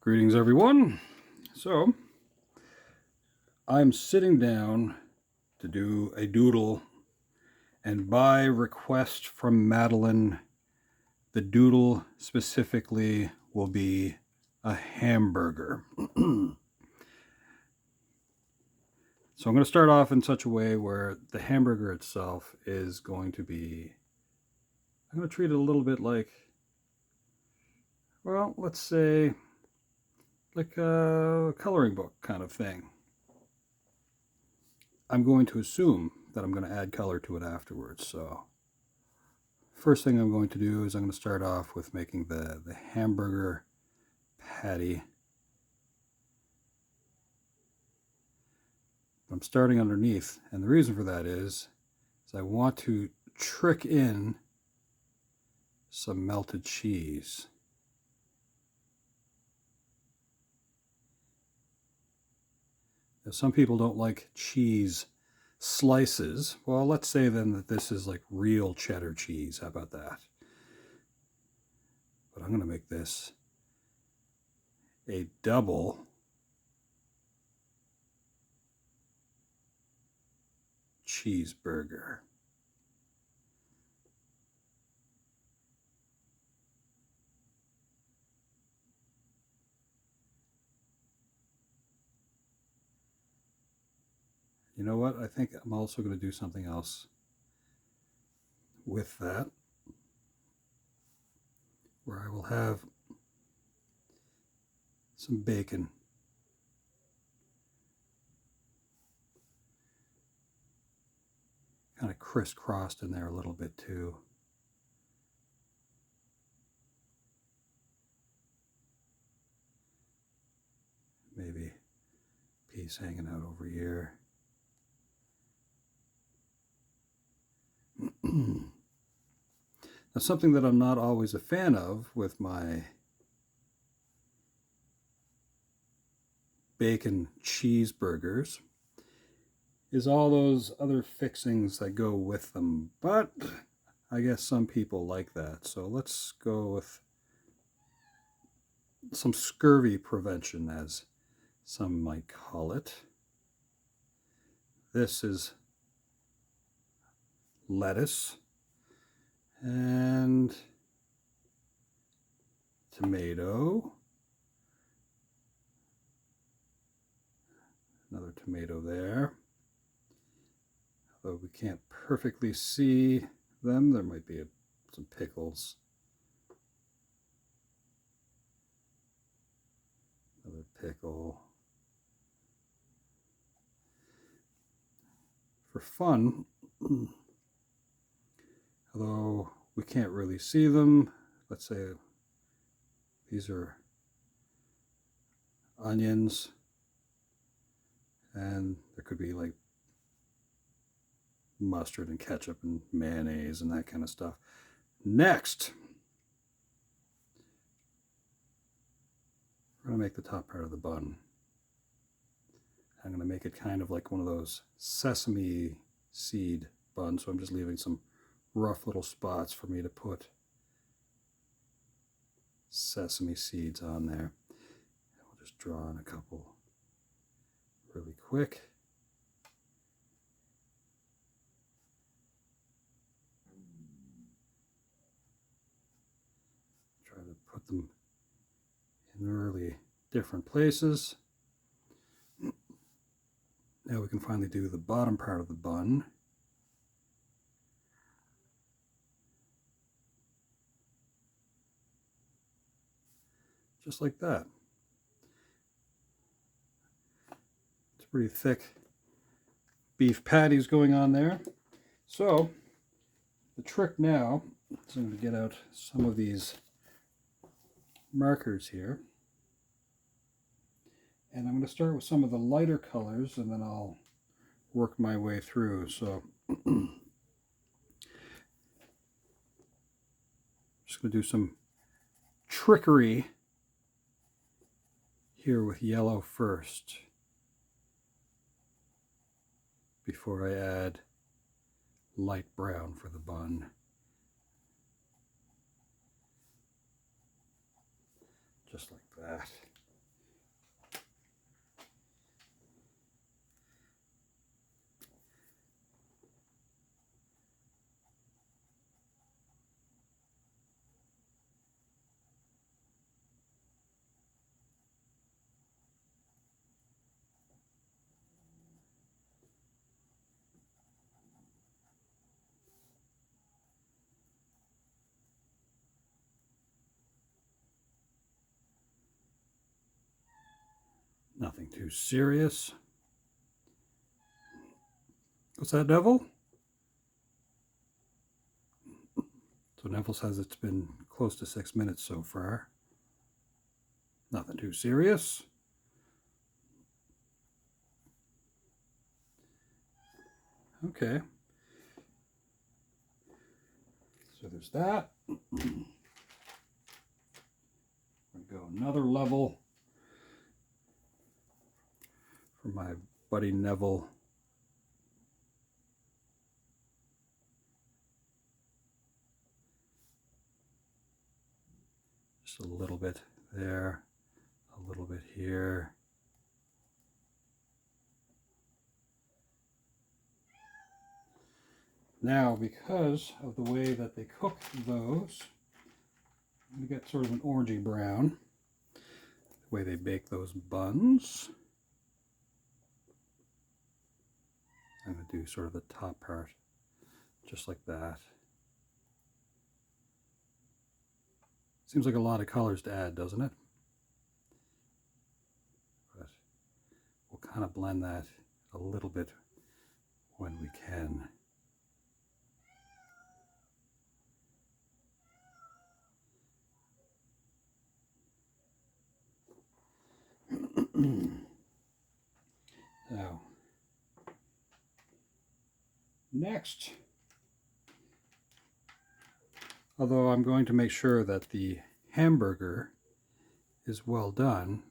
Greetings, everyone. So, I'm sitting down to do a doodle, and by request from Madeline, the doodle specifically will be a hamburger. So I'm going to start off in such a way where the hamburger itself is going to be, I'm going to treat it a little bit like, well, let's say, like a coloring book kind of thing. I'm going to assume that I'm going to add color to it afterwards. So first thing I'm going to do is I'm going to start off with making the hamburger patty. I'm starting underneath, and the reason for that is I want to trick in some melted cheese. Now, some people don't like cheese slices. Well, let's say then that this is like real cheddar cheese. How about that? But I'm going to make this a double cheeseburger. You know what? I think I'm also going to do something else with that, where I will have some bacon. Kind of crisscrossed in there a little bit too. Maybe a piece hanging out over here. Now, something that I'm not always a fan of with my bacon cheeseburgers is all those other fixings that go with them, but I guess some people like that. So let's go with some scurvy prevention, as some might call it. This is lettuce and tomato, another tomato there. Although we can't perfectly see them, there might be some pickles. Another pickle. For fun, although we can't really see them, let's say these are onions, and there could be like mustard and ketchup and mayonnaise and that kind of stuff. Next, we're going to make the top part of the bun. I'm going to make it kind of like one of those sesame seed buns, so I'm just leaving some rough little spots for me to put sesame seeds on there. We'll just draw in a couple really quick. Try to put them in really different places. Now we can finally do the bottom part of the bun. Just like that. It's pretty thick beef patties going on there. So the trick now is I'm going to get out some of these markers here. And I'm going to start with some of the lighter colors, and then I'll work my way through. So just going to do some trickery here with yellow first, before I add light brown for the bun. Just like that. Nothing too serious. What's that, Neville? So Neville says it's been close to 6 minutes so far. Nothing too serious. Okay. So there's that. I'm going to go another level for my buddy Neville. Just a little bit there, a little bit here. Now, because of the way that they cook those, I'm going to get sort of an orangey brown, the way they bake those buns. I'm going to do sort of the top part, just like that. Seems like a lot of colors to add, doesn't it? But we'll kind of blend that a little bit when we can. Now, next, although I'm going to make sure that the hamburger is well done,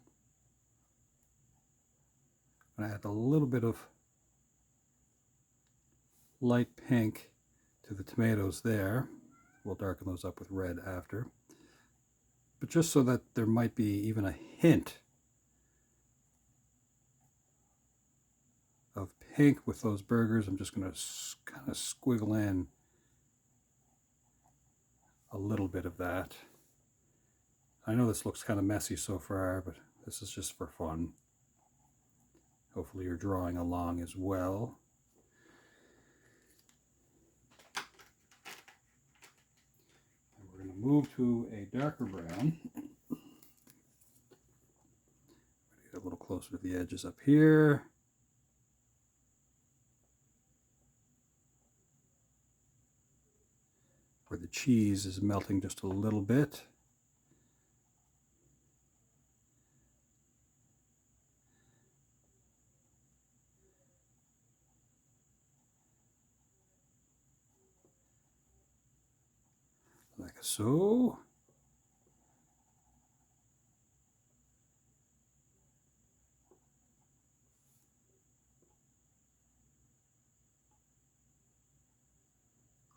I'm going to add a little bit of light pink to the tomatoes there. We'll darken those up with red after. But just so that there might be even a hint of pink with those burgers, I'm just going to kind of squiggle in a little bit of that. I know this looks kind of messy so far, but this is just for fun. Hopefully you're drawing along as well. And we're going to move to a darker brown. Get a little closer to the edges up here. Where the cheese is melting just a little bit. Like so.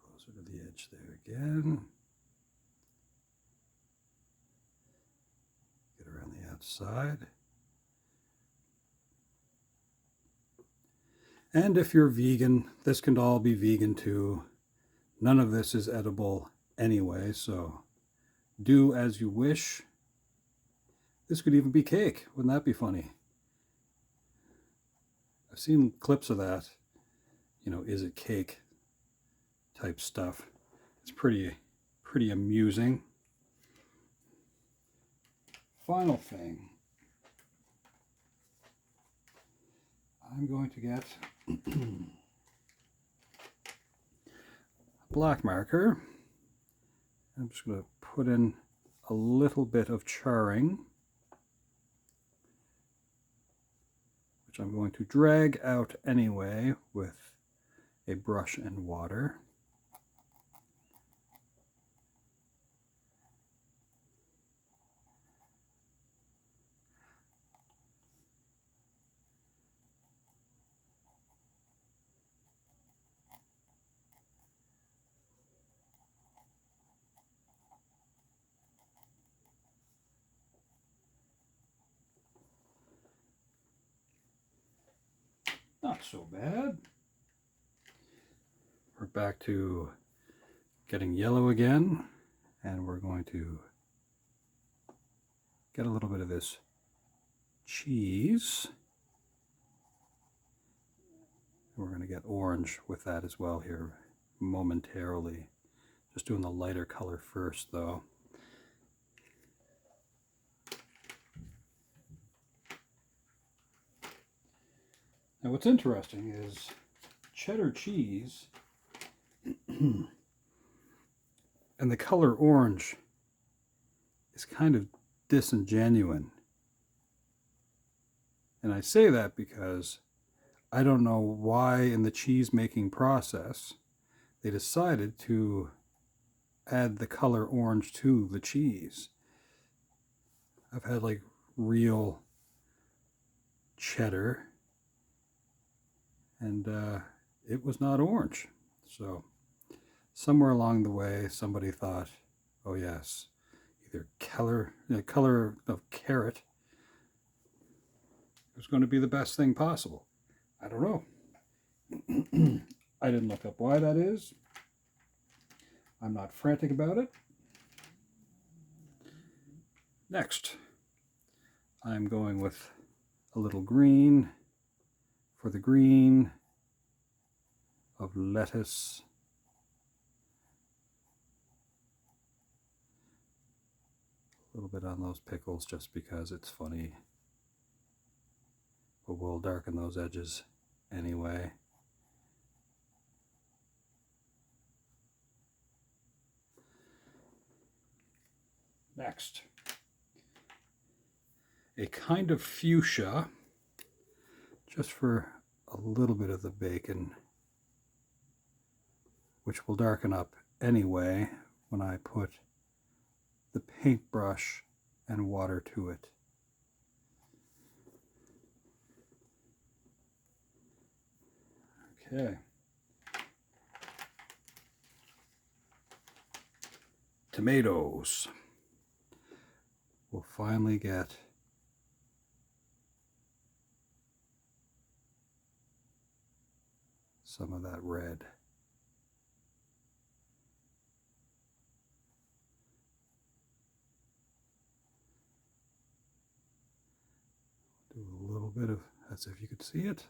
Closer to the edge there again. Get around the outside. And if you're vegan, this can all be vegan too. None of this is edible anyway, so do as you wish. This could even be cake. Wouldn't that be funny? I've seen clips of that. You know, is it cake type stuff. It's pretty amusing. Final thing. I'm going to get black marker. I'm just going to put in a little bit of charring, which I'm going to drag out anyway with a brush and water. Not so bad. We're back to getting yellow again, and we're going to get a little bit of this cheese. We're going to get orange with that as well here momentarily. Just doing the lighter color first though. Now what's interesting is cheddar cheese and the color orange is kind of disingenuous. And I say that because I don't know why in the cheese making process they decided to add the color orange to the cheese. I've had like real cheddar and it was not orange. So somewhere along the way somebody thought, oh yes, either color of carrot was going to be the best thing possible. I don't know. I didn't look up why that is. I'm not frantic about it. Next, I'm going with a little green for the green of lettuce. A little bit on those pickles just because it's funny. But we'll darken those edges anyway. Next, a kind of fuchsia, just for a little bit of the bacon, which will darken up anyway when I put the paintbrush and water to it. Okay. Tomatoes. We'll finally get some of that red. Do a little bit of, as if you could see it.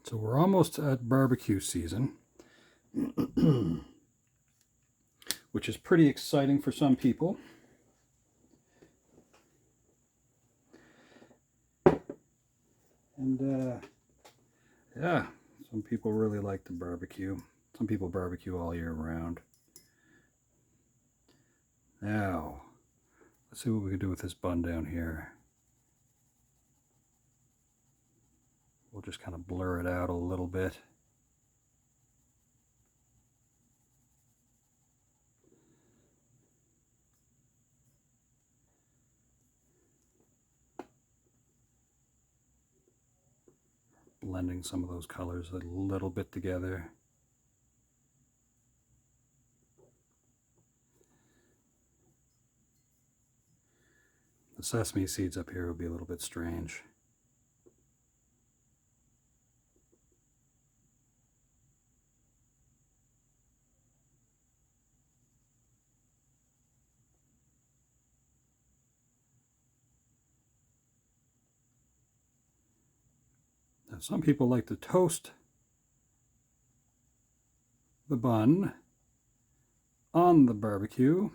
So we're almost at barbecue season, which is pretty exciting for some people. And yeah, some people really like to barbecue. Some people barbecue all year round. Now, let's see what we can do with this bun down here. We'll just kind of blur it out a little bit. Blending some of those colors a little bit together. The sesame seeds up here will be a little bit strange. Now, some people like to toast the bun on the barbecue.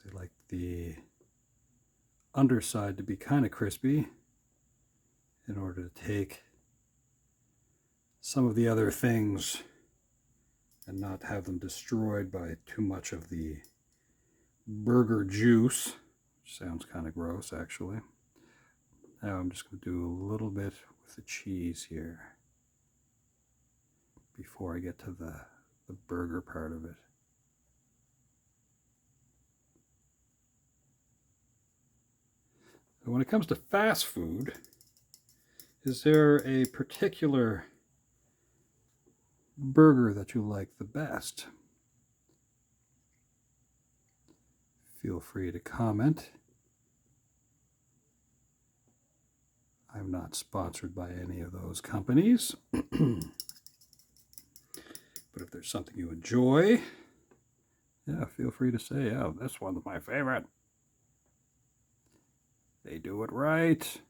They like the underside to be kind of crispy in order to take some of the other things and not have them destroyed by too much of the burger juice, which sounds kind of gross actually. Now I'm just going to do a little bit with the cheese here before I get to the burger part of it. So when it comes to fast food, is there a particular burger that you like the best? Feel free to comment. I'm not sponsored by any of those companies. But if there's something you enjoy, yeah, feel free to say, oh, this one's my favorite. They do it right.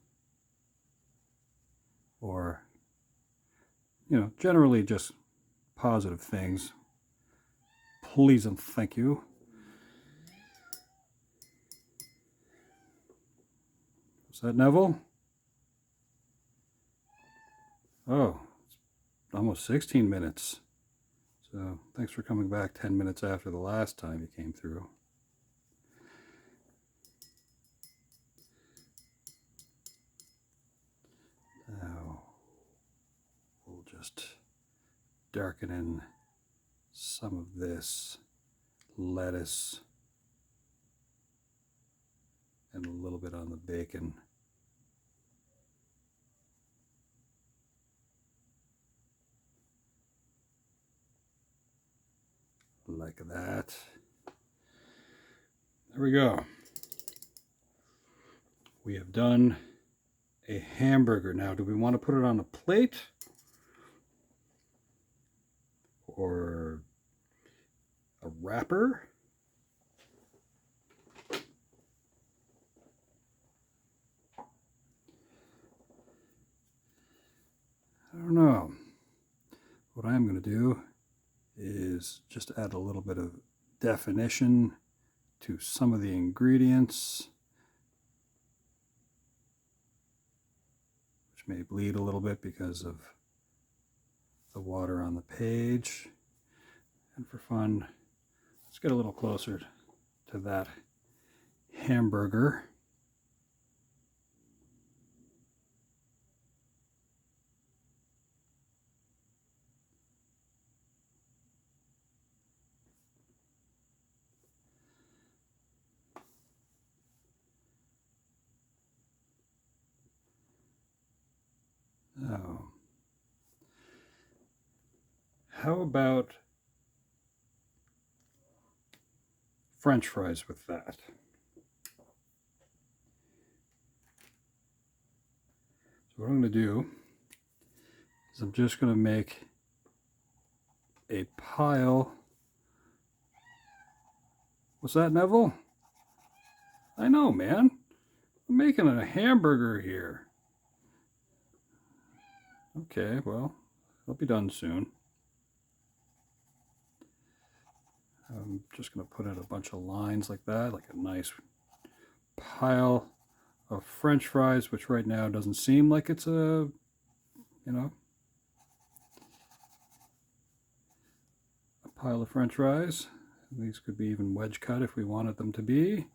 Or, you know, generally just positive things. Please and thank you. Is that Neville? Oh, it's almost 16 minutes. So thanks for coming back 10 minutes after the last time you came through. Now we'll just darken in some of this lettuce and a little bit on the bacon. Like that. There we go. We have done a hamburger. Now, do we want to put it on a plate or a wrapper? I don't know. What I'm going to do is just add a little bit of definition to some of the ingredients, which may bleed a little bit because of the water on the page. And for fun, let's get a little closer to that hamburger. Oh. How about French fries with that? So what I'm going to do is I'm just going to make a pile. What's that, Neville? I know, man. I'm making a hamburger here. Okay, well, it'll be done soon. I'm just going to put in a bunch of lines like that, like a nice pile of French fries, which right now doesn't seem like it's a, a pile of French fries. These could be even wedge cut if we wanted them to be.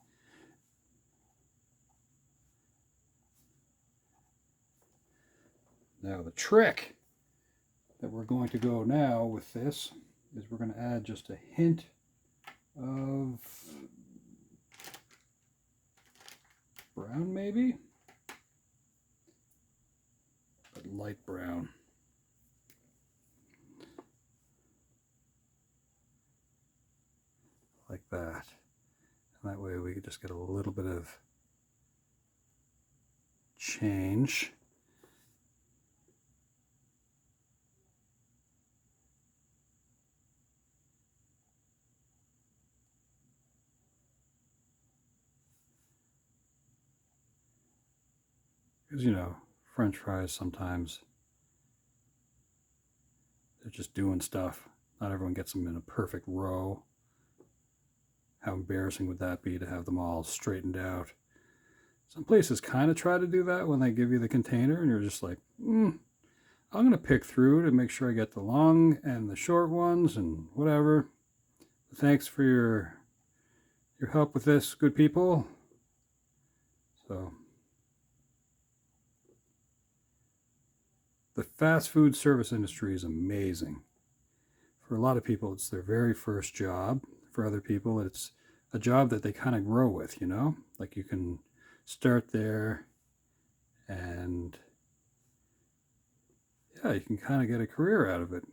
Now the trick that we're going to go now with this is we're going to add just a hint of brown, maybe, but light brown. Like that. And that way we could just get a little bit of change. Because, French fries sometimes, they're just doing stuff. Not everyone gets them in a perfect row. How embarrassing would that be to have them all straightened out? Some places kind of try to do that when they give you the container, and you're just like, I'm going to pick through to make sure I get the long and the short ones and whatever. Thanks for your help with this, good people. So the fast food service industry is amazing. For a lot of people, it's their very first job. For other people, it's a job that they kind of grow with, Like you can start there and, yeah, you can kind of get a career out of it.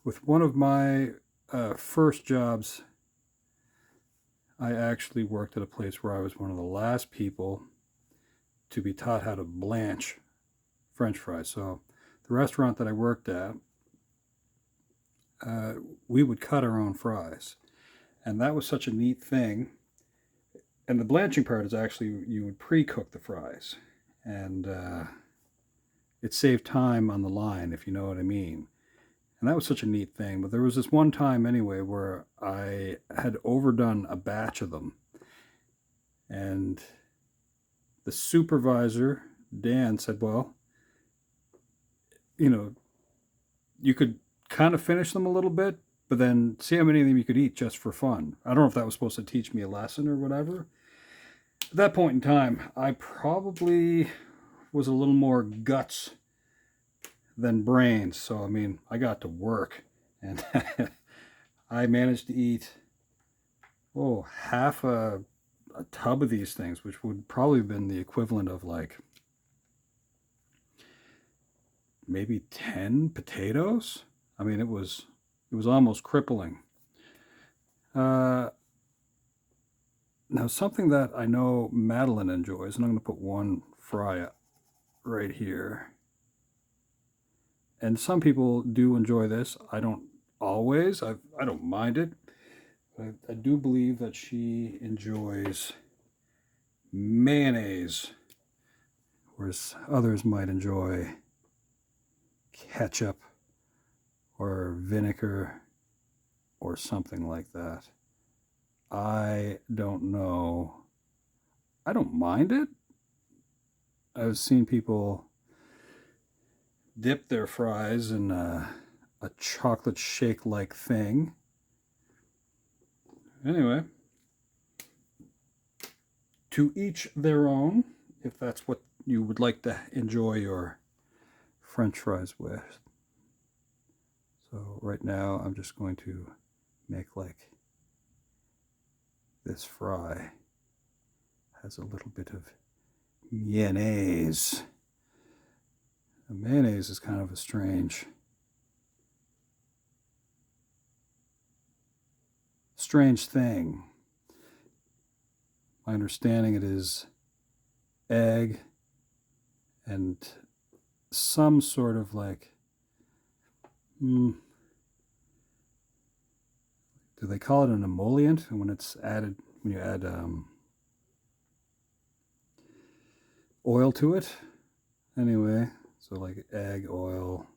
With one of my first jobs, I actually worked at a place where I was one of the last people to be taught how to blanch French fries. So the restaurant that I worked at, we would cut our own fries, and that was such a neat thing. And the blanching part is actually you would pre-cook the fries, and it saved time on the line, if you know what I mean. And that was such a neat thing. But there was this one time anyway where I had overdone a batch of them. And the supervisor, Dan, said, well, you could kind of finish them a little bit, but then see how many of them you could eat just for fun. I don't know if that was supposed to teach me a lesson or whatever. At that point in time, I probably was a little more guts than brains. So, I mean, I got to work and I managed to eat, half a tub of these things, which would probably have been the equivalent of like maybe 10 potatoes. I mean, it was almost crippling. Now, something that I know Madeline enjoys, and I'm going to put one fry right here. And some people do enjoy this. I don't always. I don't mind it. But I do believe that she enjoys mayonnaise, whereas others might enjoy ketchup or vinegar or something like that. I don't know. I don't mind it. I've seen people dip their fries in a chocolate shake-like thing. Anyway, to each their own, if that's what you would like to enjoy your French fries with. So right now I'm just going to make like this fry has a little bit of mayonnaise. Mayonnaise is kind of a strange thing. My understanding it is egg and some sort of like, do they call it an emollient? And when it's added, when you add oil to it? Anyway, so like egg, oil,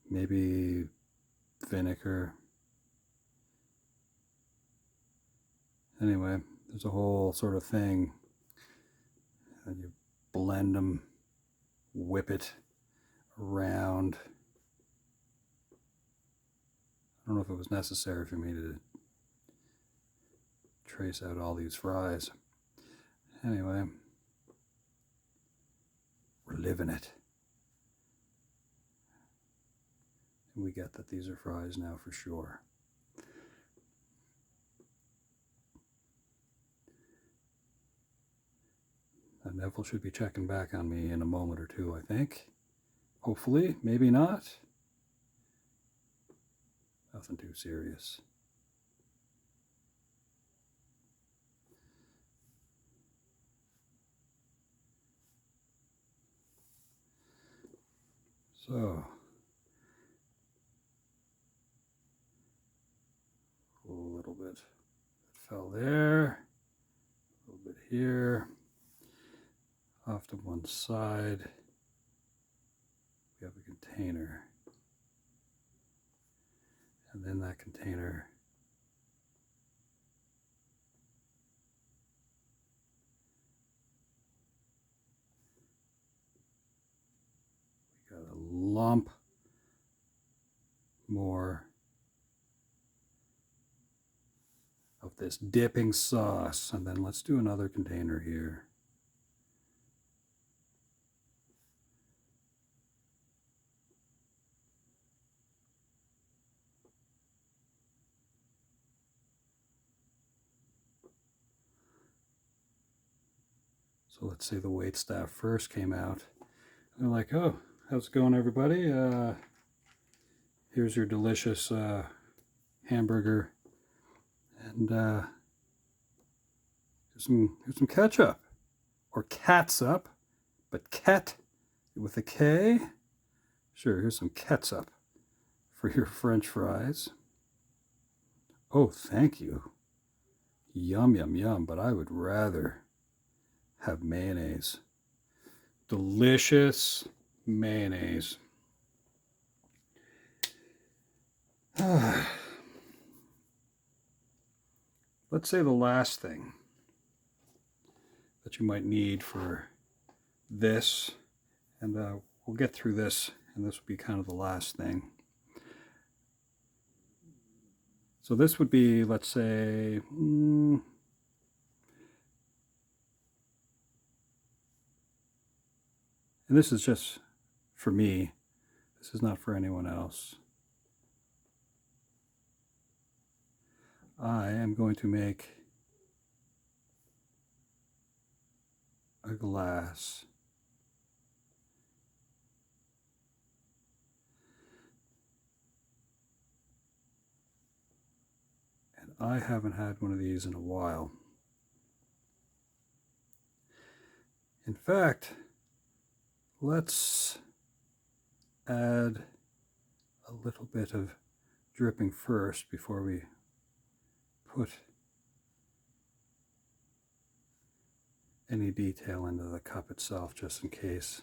maybe vinegar. Anyway, there's a whole sort of thing. And you blend them, whip it around. I don't know if it was necessary for me to trace out all these fries. Anyway, we're living it. And we get that these are fries now for sure. Neville should be checking back on me in a moment or two, I think. Hopefully, maybe not. Nothing too serious. So, a little bit fell there, a little bit here. Off to one side, we have a container, and then that container we got a lump more of this dipping sauce, and then let's do another container here. So let's say the waitstaff first came out. They're like, "Oh, how's it going, everybody? Here's your delicious hamburger, and here's some ketchup, or catsup, but ket with a K. Sure, here's some ketchup for your French fries. Oh, thank you. Yum, yum, yum, but I would rather have mayonnaise. Delicious mayonnaise. Let's say the last thing that you might need for this, and we'll get through this, and this will be kind of the last thing. So this would be, let's say, and this is just for me. This is not for anyone else. I am going to make a glass. And I haven't had one of these in a while. In fact, let's add a little bit of dripping first before we put any detail into the cup itself, just in case.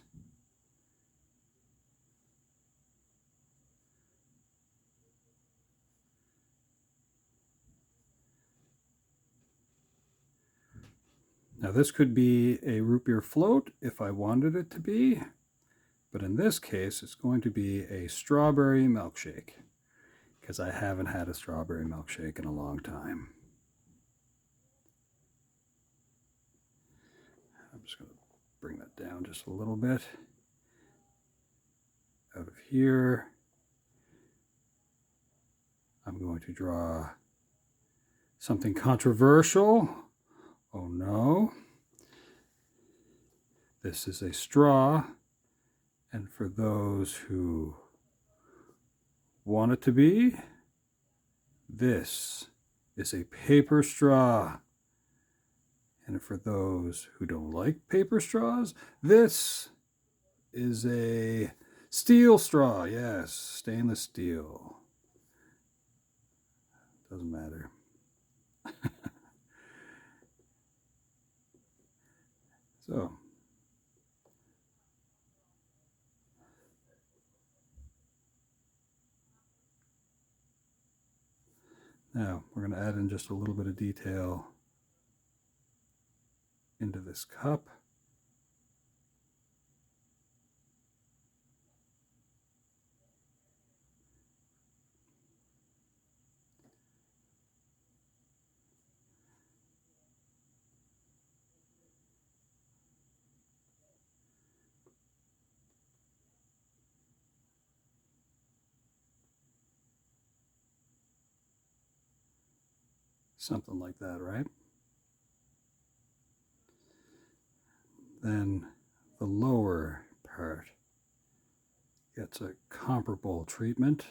Now this could be a root beer float if I wanted it to be, but in this case it's going to be a strawberry milkshake, because I haven't had a strawberry milkshake in a long time. I'm just going to bring that down just a little bit. Out of here, I'm going to draw something controversial. Oh no. This is a straw, and for those who want it to be, this is a paper straw. And for those who don't like paper straws, this is a steel straw. Yes, stainless steel. Doesn't matter. So, now we're going to add in just a little bit of detail into this cup. Something like that, right? Then the lower part gets a comparable treatment.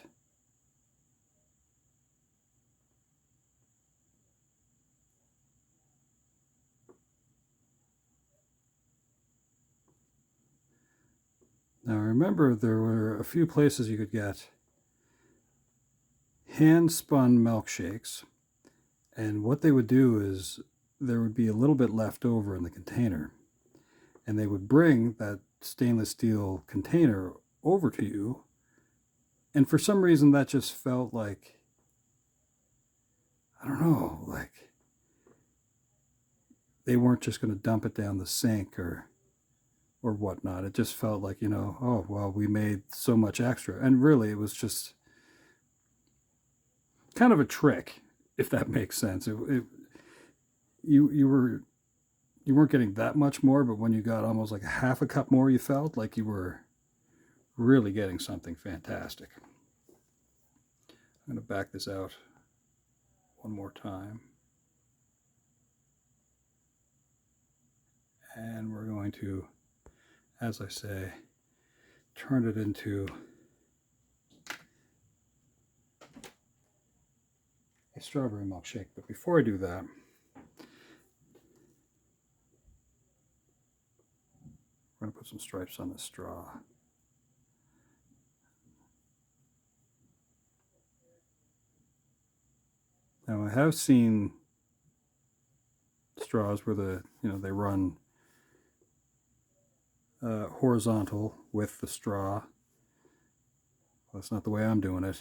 Now remember, there were a few places you could get hand-spun milkshakes, and what they would do is there would be a little bit left over in the container, and they would bring that stainless steel container over to you, and for some reason that just felt like, I don't know, like they weren't just going to dump it down the sink or whatnot. It just felt like, you know, oh well, we made so much extra, and really it was just kind of a trick, if that makes sense. You weren't getting that much more, but when you got almost like a half a cup more, you felt like you were really getting something fantastic. I'm going to back this out one more time. And we're going to, as I say, turn it into a strawberry milkshake. But before I do that, we're going to put some stripes on this straw. Now I have seen straws where they run horizontal with the straw. That's not the way I'm doing it.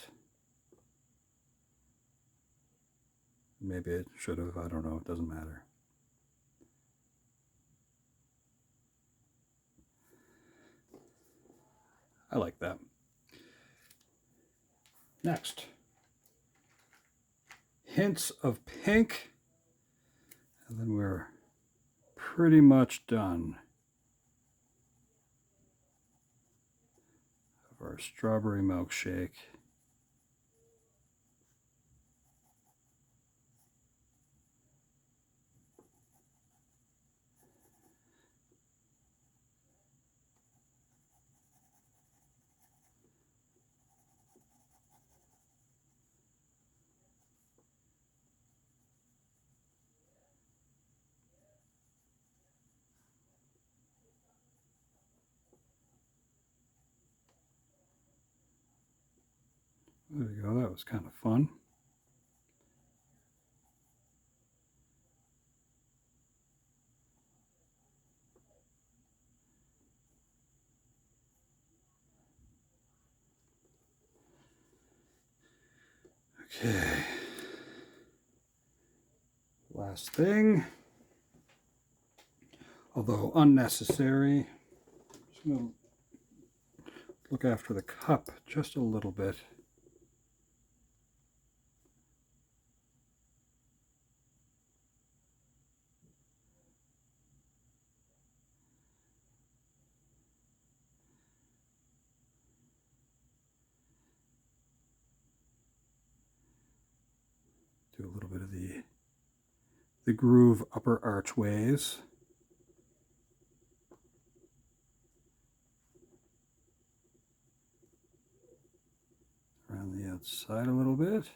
Maybe it should have, I don't know, it doesn't matter. I like that. Next, hints of pink, and then we're pretty much done. Of our strawberry milkshake. There we go, that was kind of fun. Okay. Last thing, although unnecessary, I'm just going to look after the cup just a little bit. Do a little bit of the groove upper archways. Around the outside a little bit.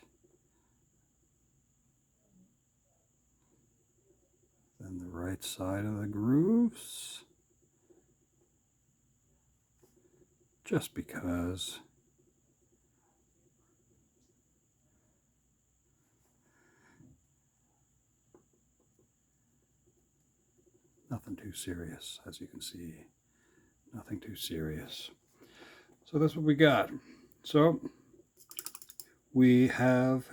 Then the right side of the grooves. Just because. Nothing too serious, as you can see. Nothing too serious. So that's what we got. So we have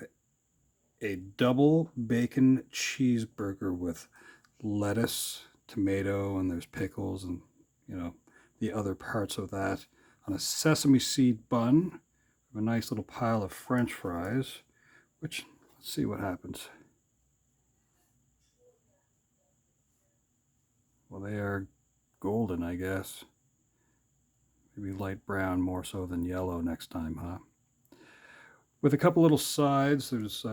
a double bacon cheeseburger with lettuce, tomato, and there's pickles and, you know, the other parts of that on a sesame seed bun. A nice little pile of French fries, which, let's see what happens. Well, they are golden, I guess. Maybe light brown more so than yellow next time, huh? With a couple little sides, there's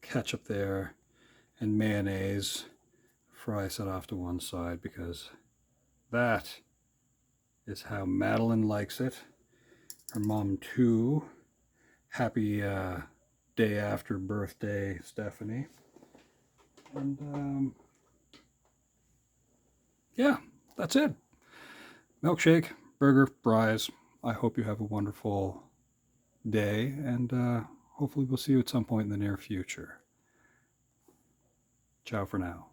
ketchup there and mayonnaise. Fry set off to one side because that is how Madeline likes it. Her mom too. Happy day after birthday, Stephanie. And yeah, that's it. Milkshake, burger, fries. I hope you have a wonderful day, and hopefully we'll see you at some point in the near future. Ciao for now.